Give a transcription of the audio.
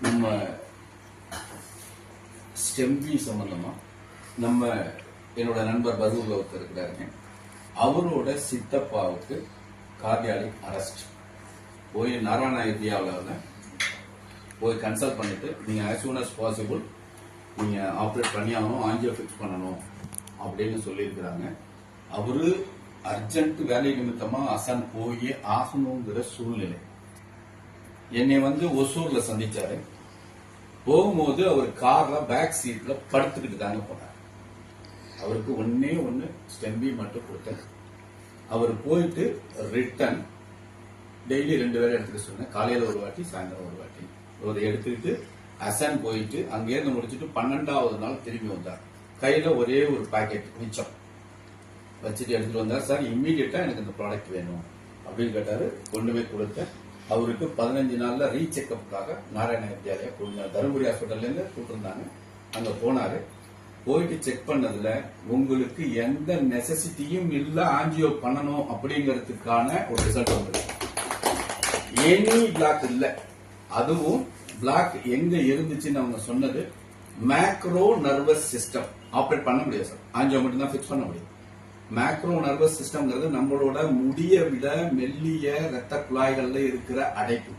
நம்ம ஸ்டெம்பி சம்பந்தமா என்னோட நண்பர் பரூர்ல ஒருத்தர் இருக்கிறாருங்க. அவரோட சித்தப்பாவுக்கு கார்டியாலிக் அரெஸ்ட். போய் நாராயண ஐடியாவில் போய் கன்சல்ட் பண்ணிட்டு நீங்க as soon as possible நீங்க ஆப்ரேட் பண்ணி ஆகணும், ஆஞ்சியோ ஃபிக்ஸ் பண்ணணும் அப்படின்னு சொல்லியிருக்கிறாங்க. அவரு அர்ஜென்ட் வேலை நிமித்தமா அசான் போய் ஆகணுங்கிற சூழ்நிலை. என்னை ஒசூர்ல சந்திச்சாரு. போகும்போது அவர் கார்ல பேக் சீட்ல படுத்துக்கிட்டு தாங்க போனார். அவருக்கு ஒன்னு ஸ்டெம்பி மட்டும் கொடுத்தேன். அவர் போயிட்டு ரிட்டர்ன் டெய்லி 2 வேளை எடுத்துக்க சொன்னேன். காலையில ஒரு வாட்டி, சாயந்தரம் ஒரு வாட்டி. அதை எடுத்துக்கிட்டு அசான் போயிட்டு அங்கேருந்து முடிச்சுட்டு 12வது நாள் திரும்பி வந்தார். கையில ஒரே ஒரு பாக்கெட் மிச்சம் வச்சுட்டு எடுத்துட்டு வந்தார். சார் இம்மீடியட்டா எனக்கு இந்த ப்ராடக்ட் வேணும் அப்படின்னு கேட்டாரு. கொண்டு போய் கொடுத்தேன். அவருக்கு 15 நாள்ல ரீசெக்அப்காக நாராயண வித்யாலயா தருமபுரி ஹாஸ்பிட்டல்ல இருந்து கூட்டிருந்தாங்க. அங்க போனாரு. போயிட்டு செக் பண்ணதுல உங்களுக்கு எந்த நெசசிட்டியும் இல்ல ஆஞ்சியோ பண்ணணும் அப்படிங்கறதுக்கான ஒரு ரிசல்ட் வந்தது. எனி பிளாக் இல்ல. அதுவும் பிளாக் எங்க இருந்துச்சுன்னு அவங்க சொன்னது மேக்ரோ நர்வஸ் சிஸ்டம். ஆப்ரேட் பண்ண முடியாது சார், ஆஞ்சியோ மட்டும் தான் பிக்ஸ் பண்ண முடியும். மேக்ரோ நர்வஸ் சிஸ்டம்ங்கிறது நம்மளோட முடிய விட மெல்லிய ரத்த குழாய்கள்ல இருக்கிற அடைப்பு.